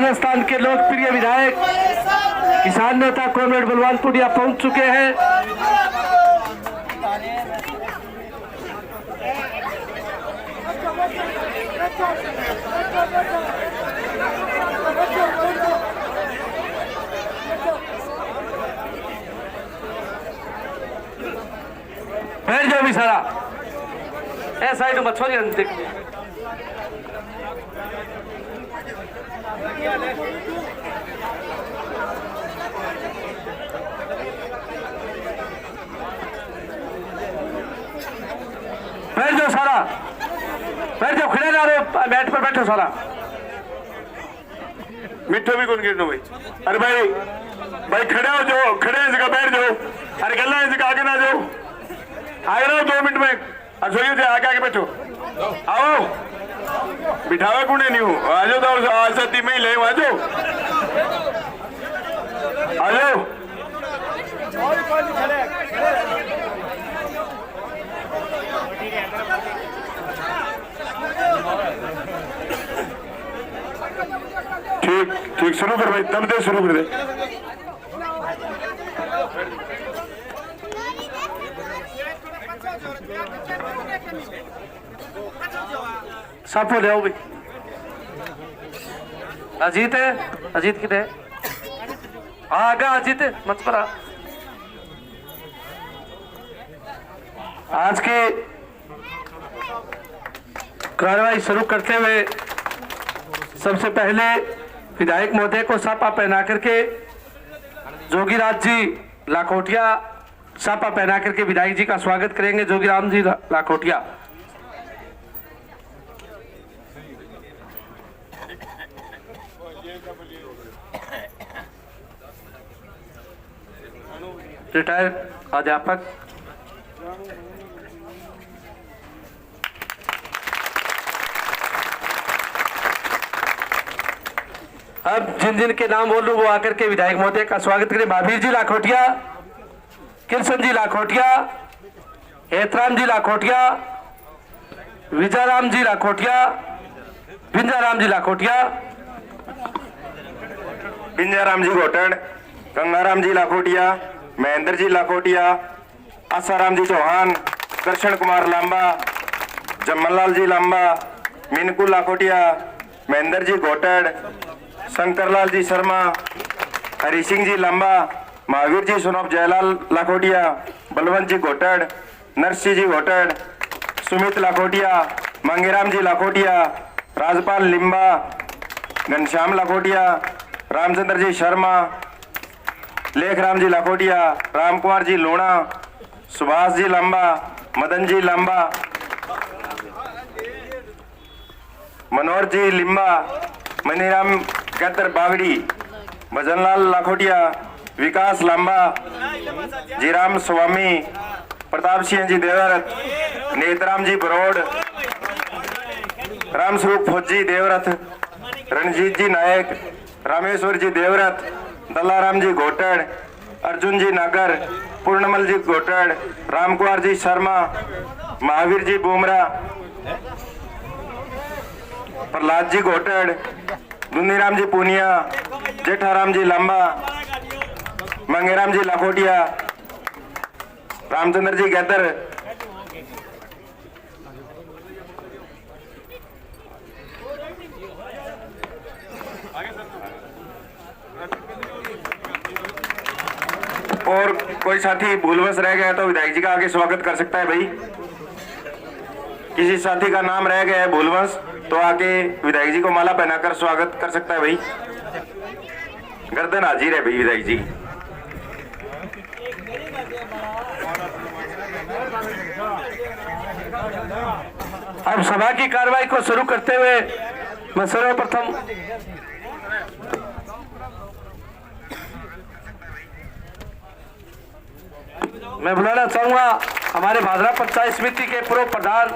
राजस्थान के लोकप्रिय विधायक किसान नेता कॉमरेड बलवान पुनिया पहुंच चुके हैं। बैठ जाओ भी सारा ए साइड में छोड़ी अंतिम बैठ जाओ सारा, बैठ जाओ, खड़े ना रहो, बैठ पर बैठो सारा। मिठो भी कौन गिरनो भाई? अरे भाई भाई खड़े हो जाओ, खड़े हैं जगह बैठ जाओ। अरे गल्ला है जगह आगे ना जाओ, आगे रहो 2 मिनट में। असोइयो से आगे आगे बैठो, आओ बिठावे कुने नहीं हूँ, आ जाओ तो आज सती में ही ले आ जाओ, आ जाओ। ठीक ठीक शुरू कर भाई, तब दे शुरू कर दे। साफ ले आओ भाई। अजीत है, अजीत किधर है? आगा अजीत है, मत पड़ा। आज की कार्रवाई शुरू करते हुए सबसे पहले विधायक महोदय को सापा पहना करके जोगीराज जी लाखोटिया सापा पहना करके विधायक जी का स्वागत करेंगे। जोगीराम जी लाखोटिया। रिटायर्ड अध्यापक अब जिन जिन के नाम बोलूं वो आकर के विधायक महोदय का स्वागत करें। महावीर जी लाखोटिया, कृष्ण जी लाखोटिया, हेतराम जी लाखोटिया, विजयराम जी लाखोटिया, बिंजाराम जी लाखोटिया, बिंजाराम जी घोटड़, गंगाराम जी लाखोटिया, महेंद्र जी लाखोटिया, आसाराम जी चौहान, कृष्ण कुमार लांबा, जमनलाल जी लांबा, मिनकू लाखोटिया, महेंद्र जी घोटड़, शंकरलाल जी शर्मा, हरि सिंह जी लांबा, महावीर जी सुनोप जयलाल लाखोटिया, बलवंत जी घोटड़, नरसिंह जी घोटड़, सुमित लाखोटिया, मांगेराम जी लाखोटिया, राजपाल लिम्बा, घनश्याम लाखोटिया, रामचंद्र जी शर्मा, लेखराम जी लाखोटिया, राम कुमार जी लोणा, सुभाष जी लांबा, मदन जी लांबा, मनोहर जी लिम्बा, मनीराम गतर बागड़ी, भजनलाल लाखोटिया, विकास लांबा, जीराम स्वामी, प्रताप सिंह जी देवरथ, नेतराम जी बरोड़, रामस्वरूप फौजी देवरथ, रणजीत जी नायक, रामेश्वर जी देवरथ, दल्लाराम जी घोटड़, अर्जुन जी नागर, पूर्णमल जी घोटड़, रामकुमार जी शर्मा, महावीर जी बुमरा, प्रहलाद जी घोटड़, दुंदीराम जी पूनिया, जेठाराम जी लांबा, मंगेराम जी लाखोटिया, रामचंद्र जी गैदर, और कोई साथी भूलवश रह गया तो विधायक जी का आगे स्वागत कर सकता है भाई। किसी साथी का नाम रह गया है भूलवश तो आके विधायक जी को माला पहनाकर स्वागत कर सकता है भाई। गर्दन हाजिर है भाई विधायक जी। अब सभा की कार्रवाई को शुरू करते हुए मैं सर्वप्रथम मैं बुलाना चाहूंगा हमारे भादरा पंचायत समिति के पूर्व प्रधान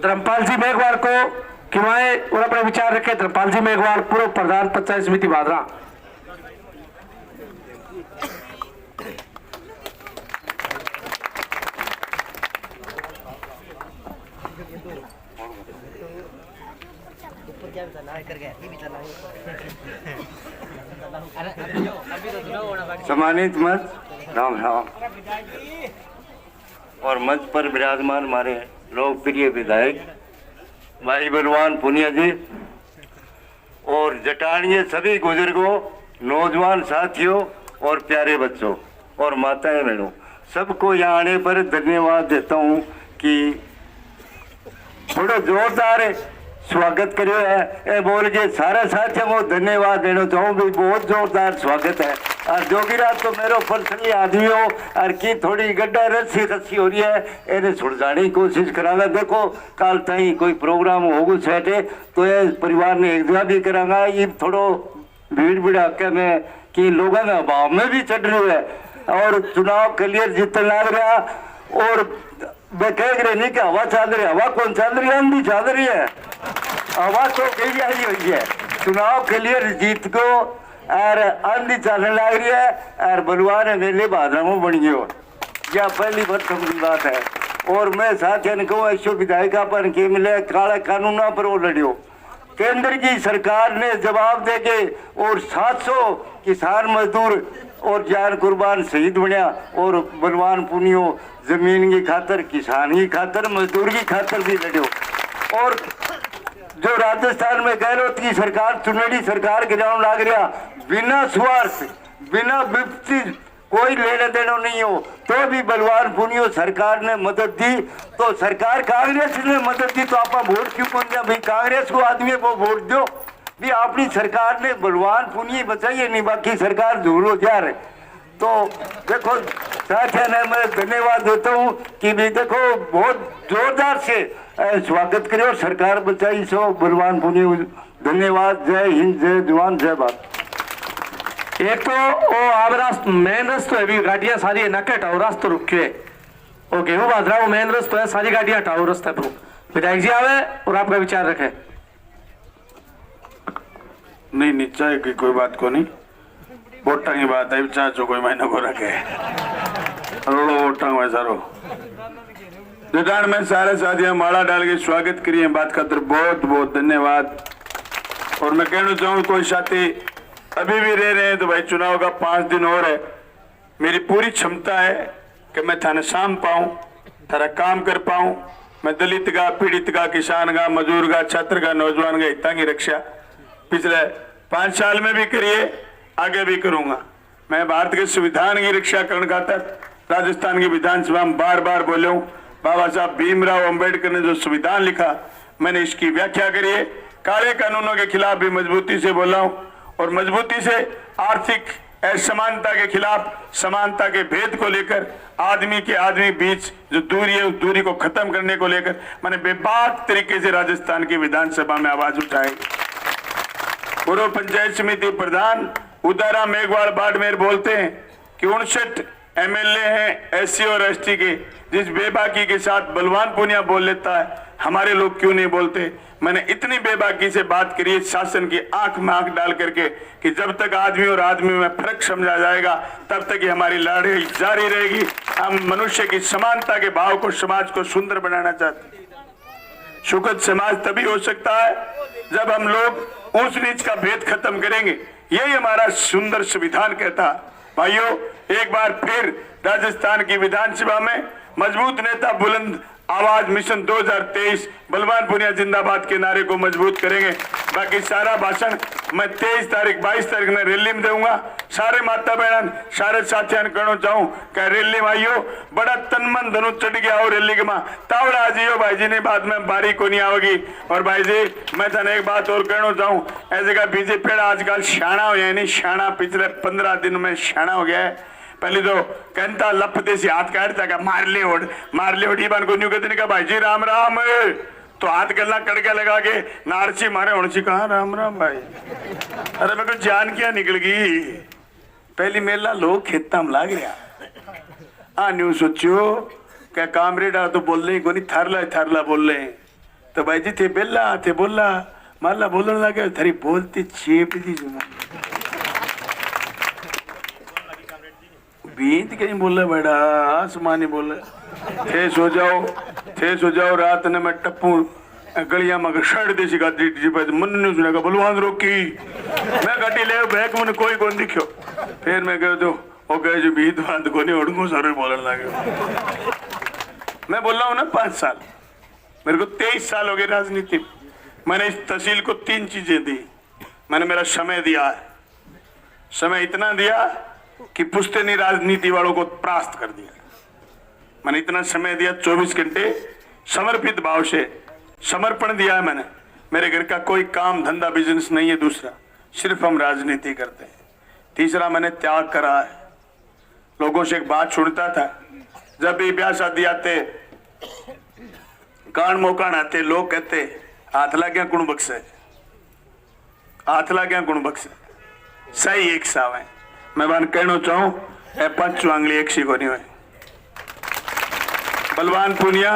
धर्मपाल जी मेघवाल को कि वह और अपने विचार रखे। धर्मपाल जी मेघवाल, पूर्व प्रधान पंचायत समिति भादरा। सम्मानित मंच, राम राम। और मंच पर विराजमान हमारे लोकप्रिय विधायक भाई बलवान पुनिया जी और जटाणीय सभी बुजुर्गों, नौजवान साथियों और प्यारे बच्चों और माताएं बहनों, सबको यहाँ आने पर धन्यवाद देता हूँ कि थोड़ा जोरदार स्वागत करो है। ए बोल के सारे साथियों को धन्यवाद देना चाहूँ भी, बहुत जोरदार स्वागत है। और जोगिरा तो मेरो पर्सनली आदमी हो और की थोड़ी गड्ढा रस्सी रस्सी हो रही है, इन्हें सुलझाने की कोशिश करांगा। देखो कल तई कोई प्रोग्राम होगा सेटे तो ये परिवार ने एक जगह भी करांगा। ये थोड़ो भीड़ भड़ाके में कि लोगों का भाव में भी चढ़ रही है और चुनाव क्लियर जीतने लग रहा। और वे कह रहे नहीं कि हवा चल रही है, हवा कौन चल रही है? आंधी चल रही है। हवा तो कही आई हुई है, चुनाव क्लियर जीत को और आंधी चलने लग रही है और बलवान मेले बादलों में बन गयो। यह पहली बात है। और मैं साथियों ने कहूँ ऐसो विधायिका पर के मिले काले कानूनों पर वो लड़ियो। केंद्र की सरकार ने जवाब देके और 700 किसान मजदूर और जान कुर्बान शहीद बनया और बलवान पुनियो जमीन की खातर, किसान की खातर, मजदूर की खातर भी लड़ियो। और जो राजस्थान में गहलोत की सरकार, चुनेडी सरकार गिराव लाग रहा, बिना स्वार्थ, बिना विपत्ति, कोई लेने देना नहीं हो तो भी बलवान पुनियो सरकार ने मदद दी। तो सरकार कांग्रेस ने मदद दी तो आप वोट क्यों कौन दिया भाई? कांग्रेस को आदमी को वोट दो भी। अपनी सरकार ने बलवान पुनियो बचाइए, नहीं बाकी सरकार झूलो जा रहे। तो देखो साथियों ने मैं धन्यवाद देता हूँ कि भी देखो बहुत जोरदार से स्वागत करो, सरकार बचाई सो बलवान पुनियो। धन्यवाद। जय हिंद, जय जवान, जय भारत। एक तो वो अब रास्ता मेन रास्ता है भी, गाड़ियां सारी नके हटाओ, रास्ता रुके वो गेहूं बाजरा वो मेन रास्ता है, सारी गाड़ियां हटाओ रास्ते पर। विधायक जी आवे और आपका विचार रखें। नहीं नीचा की कोई बात को नहीं, वोटा की बात है, चाह जो कोई महीने को रखे रोड़ो वोटा में सारो जटान में सारे साथियों माला डाल के स्वागत करिए। बात खातर बहुत बहुत धन्यवाद। और मैं कहना चाहूँ कोई साथी अभी भी रह रहे हैं तो भाई चुनाव का 5 दिन और है। मेरी पूरी क्षमता है कि मैं थाने शाम पाऊं, थारा काम कर पाऊं। मैं दलित का, पीड़ित का, किसान का, मजदूर का, छात्र का, नौजवान का हितों की रक्षा पिछले 5 साल में भी करिए, आगे भी करूंगा। मैं भारत के संविधान की रक्षा करने खातर राजस्थान की विधानसभा में बार बार बोले हूँ। बाबा साहब भीमराव अंबेडकर ने जो संविधान लिखा, मैंने इसकी व्याख्या करी है। काले कानूनों के खिलाफ भी मजबूती से बोला हूँ और मजबूती से आर्थिक असमानता के खिलाफ, समानता के भेद को लेकर, आदमी के आदमी बीच जो दूरी है उस दूरी को खत्म करने को लेकर मैंने बेबाक तरीके से राजस्थान की विधानसभा में आवाज उठाई। पूर्व पंचायत समिति प्रधान उदारा मेघवाल बाड़मेर बोलते हैं कि 59 एमएलए हैं एससी और एसटी के, जिस बेबाकी के साथ बलवान पुनिया बोल लेता है, हमारे लोग क्यों नहीं बोलते? मैंने इतनी बेबाकी से बात करी है शासन की आंख में आंख डाल करके कि जब तक आदमी और आदमी में फर्क समझा जाएगा तब तक ही हमारी लड़ाई जारी रहेगी। हम मनुष्य की समानता के भाव को, समाज को सुंदर बनाना चाहते हैं। सुखद समाज तभी हो सकता है जब हम लोग ऊंच नीच का भेद खत्म करेंगे। यही हमारा सुंदर संविधान कहता। भाइयों, एक बार फिर राजस्थान की विधानसभा में मजबूत नेता बुलंद आवाज मिशन 2023 बलवान पुनिया जिंदाबाद के नारे को मजबूत करेंगे। बाकी सारा भाषण मैं 23 तारीख 22 तारीख में रैली में दूंगा। सारे माता बहन, सारे साथियों ने कहना चाहूँ कि रैली में आइयो, बड़ा तन मन धनु चढ़ गया हो रैली के माँ तावड़ा आ जाइयो भाई जी ने, बाद में बारी को नहीं आओगी। और भाई जी मैं थाने एक बात और कहना चाहूँ, ऐसे का बीजेपी आजकल शाना हो गया, नहीं शाना पिछले 15 दिन में शाना हो गया है। पहले तो कहता लपते से हाथ काटता का मार ले ओढ़ बान को न्यू कहते का भाई जी राम राम, तो हाथ गलना कड़के लगा के नारसी मारे होने कहा राम राम भाई। अरे मेरे को जान क्या निकल गई, पहली मेला लोग खेता में लाग गया। हाँ न्यू सोचो क्या कामरेड तो बोल रहे को नहीं, थारला बोल रहे। तो भाई जी थे बेला थे बोला माला बोलने लगे, थारी बोलती चेप दी जुमा बीत कहीं बोले बेटा आसमानी बोले थे सो जाओ रात ने मैं टप्पू गलियां में शर्ट देसी गाड़ी जी पे मन नहीं सुनेगा बलवान रोकी मैं गाड़ी ले बैग में कोई कौन दिखो फिर मैं कह दो वो कहे जो बीत बात को नहीं उड़को सारे बोलने लगे। मैं बोल रहा हूँ ना 5 साल, मेरे को 23 साल हो गए राजनीति में। मैंने इस तहसील को 3 चीजें दी। मैंने मेरा समय दिया है, समय इतना दिया कि पुश्तैनी राजनीति वालों को परास्त कर दिया। मैंने इतना समय दिया, 24 घंटे समर्पित भाव से समर्पण दिया है मैंने। मेरे घर का कोई काम धंधा बिजनेस नहीं है, दूसरा सिर्फ हम राजनीति करते हैं। तीसरा मैंने त्याग करा है। लोगों से एक बात सुनता था, जब भी ब्याह शादी आते कान मोकान आते लोग कहते हाथ ला क्या कुण बक्से, हाथ ला क्या कुण बक्से, सही एक साव है। मैं बान कहना चाहूं 5 आंगली एक सी को नहीं हुए। बलवान पुनिया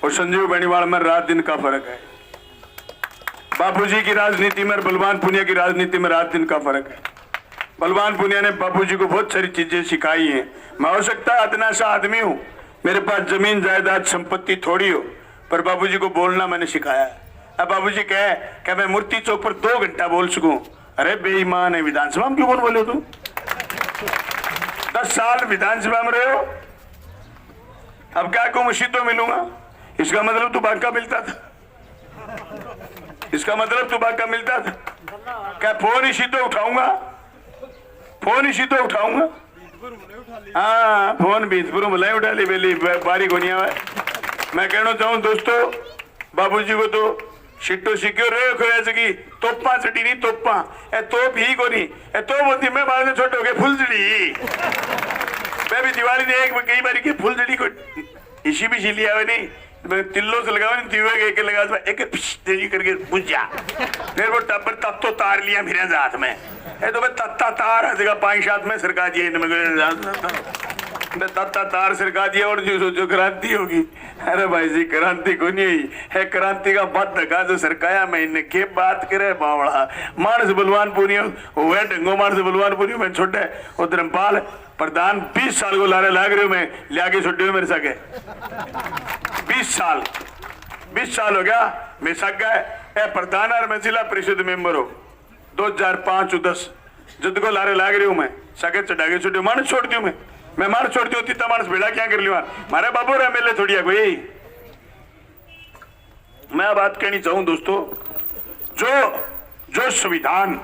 और संजीव बेनीवाल में रात दिन का फर्क है। बापूजी की राजनीति में और बलवान पुनिया की राजनीति में रात दिन का फर्क है। बलवान पुनिया ने बापूजी को बहुत सारी चीजें सिखाई हैं। मैं हो सकता है इतना सा आदमी हूं, मेरे पास जमीन जायदाद संपत्ति थोड़ी हो, पर बापूजी को बोलना मैंने सिखाया है। अब बाबूजी कहे मैं मूर्ति चौक पर 2 घंटा बोल सकूं, अरे बेईमान है, विधानसभा में क्यों कौन बोले तुम? 10 साल विधानसभा में रहे हो, अब क्या को मुसीबतों मिलूंगा? इसका मतलब तू बाका मिलता था, इसका मतलब तू बाका मिलता था। क्या फोन इसी तो उठाऊंगा, फोन इसी तो उठाऊंगा। हाँ फोन बीजपुर बुलाई उठा ली बेली बारी गोनिया। मैं कहना चाहूं दोस्तों, बाबूजी को तो शिट्टो सिक्योर रहे सकी तोपा चटी नहीं तोपा ए तोप ही को नहीं ए तो बोलती मैं बाद में छोटे हो गए फुलझड़ी। मैं भी दिवाली ने एक कई बार की फुलझड़ी को इसी भी लिया हुआ नहीं, मैं तिल्लो से लगा नहीं एक लगा एक तेजी करके बुझ जा। फिर वो टब्बर तत्तो तार लिया मेरे हाथ में, ए तो मैं तत्ता तार हंसेगा 5 हाथ में सरका दिए तत्ता तार सरका दिया। और जो सोचो क्रांति होगी, अरे भाई जी क्रांति को नहीं है, क्रांति का बात धका जो सरकाया मैंने के बात करे बावड़ा मानस बलवान पुनिया हुए ढंगो मानस बलवान पुनिया में छोटे और धर्मपाल प्रधान 20 साल को लारे लाग रहे हो, मैं लिया के छोटे मेरे सके 20 साल हो गया मैं सक गए प्रधान और मैं जिला परिषद मेंबर हो 2005-10 जद को लारे लाग रही हूँ मैं सके चढ़ा के छोटे मानस छोड़ दी मैं मार छोड़ती होती तो मानस बेड़ा क्या कर लिया मारे बाबू रे मेले थोड़ी कोई। मैं बात कहनी चाहूं दोस्तों, जो संविधान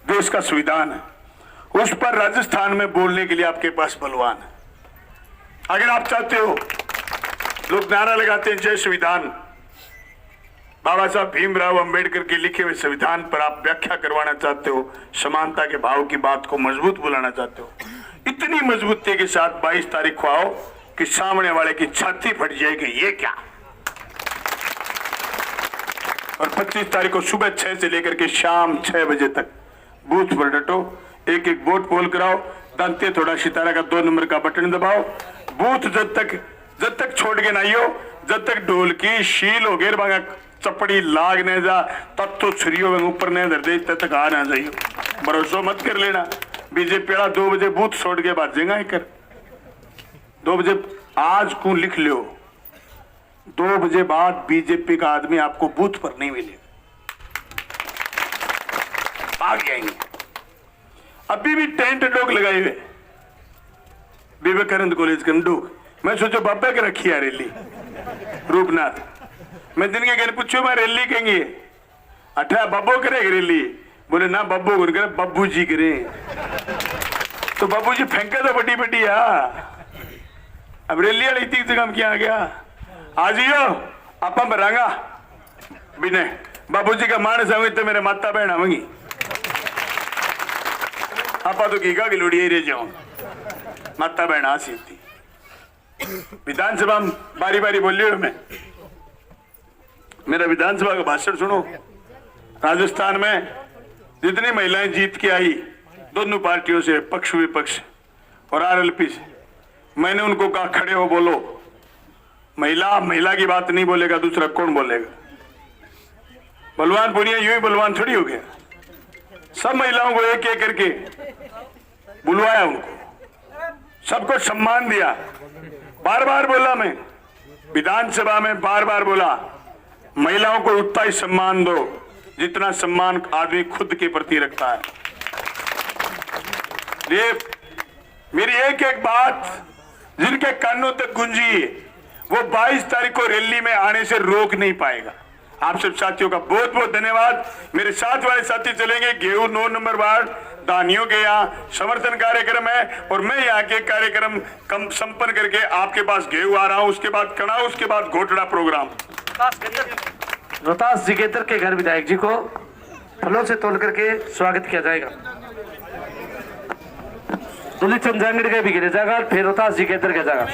देश का संविधान है उस पर राजस्थान में बोलने के लिए आपके पास बलवान है। अगर आप चाहते हो, लोग नारा लगाते हैं जय संविधान, बाबा साहब भीमराव अंबेडकर के लिखे हुए संविधान पर आप व्याख्या करवाना चाहते हो, समानता के भाव की बात को मजबूत बुलाना चाहते हो, इतनी मजबूती के साथ 22 तारीख को आओ कि सामने वाले की छाती फट जाएगी ये क्या। और 25 तारीख को सुबह 6 से लेकर के शाम 6 बजे तक बूथ पर डटो, एक एक वोट पोल कराओ, दांते थोड़ा सितारा का 2 नंबर का बटन दबाओ। बूथ जब तक छोड़ के नहीं हो, जब तक ढोल की शील हो गेर बांगा चपड़ी लाग ने जा तब तो छुरियों में ऊपर ने दे तब तक आ ना जाइयो। भरोसा मत कर लेना, बीजेपी 2 बजे बूथ छोड़ के भाजेगा कर 2 बजे आज को लिख लो, 2 बजे बाद बीजेपी का आदमी आपको बूथ पर नहीं मिलेगा, भाग जाएंगे। अभी भी टेंट डोग लगाए हुए विवेकानंद कॉलेज कंडोग, मैं सोचो बाबा के रखी है रैली रूपनाथ। मैं दिन के घर पूछो मैं रैली कहेंगे 18 बाबो करेगा रैली, बोले ना बब्बू गुन करे बब्बू जी करे, तो बब्बू जी फेंका तो बड़ी बड़ी अब रैली वाली इतनी जगह क्या आ गया आज ही आप बरांगा बिने बाबू जी का मानस आऊंगी तो मेरे माता बहन आवेंगी, आपा तो की लोड़ी रह जाओ माता बहन आ सी थी। विधानसभा में बारी बारी बोलिए, मैं मेरा विधानसभा का भाषण सुनो। राजस्थान में जितनी महिलाएं जीत के आई दोनों पार्टियों से, पक्ष विपक्ष और आरएलपी से, मैंने उनको कहा खड़े हो बोलो। महिला की बात नहीं बोलेगा, दूसरा कौन बोलेगा? बलवान पुनिया यूं ही बलवान थोड़ी हो गया, सब महिलाओं को एक एक करके बुलवाया, उनको सबको सम्मान दिया। बार बार बोला मैं विधानसभा में, बार बार बोला महिलाओं को उतना ही सम्मान दो जितना सम्मान आदमी खुद के प्रति रखता है। ये मेरी एक एक बात जिनके कानों तक गूंजी वो 22 तारीख को रैली में आने से रोक नहीं पाएगा। आप सब साथियों का बहुत बहुत धन्यवाद। मेरे साथ वाले साथी चलेंगे गेहूं 9 नंबर वार्ड दानियों के यहाँ समर्थन कार्यक्रम है और मैं यहाँ के कार्यक्रम कम संपन्न करके आपके पास गेहूं आ रहा हूँ। उसके बाद कड़ाह, उसके बाद घोटड़ा प्रोग्राम। रोहतास जिगेतर के घर विधायक जी को फलों से तोल करके स्वागत किया जाएगा। दुली चंद जांगड़ के भी गिरे जाएगा, फिर रोहतास जिगेतर के जाएगा।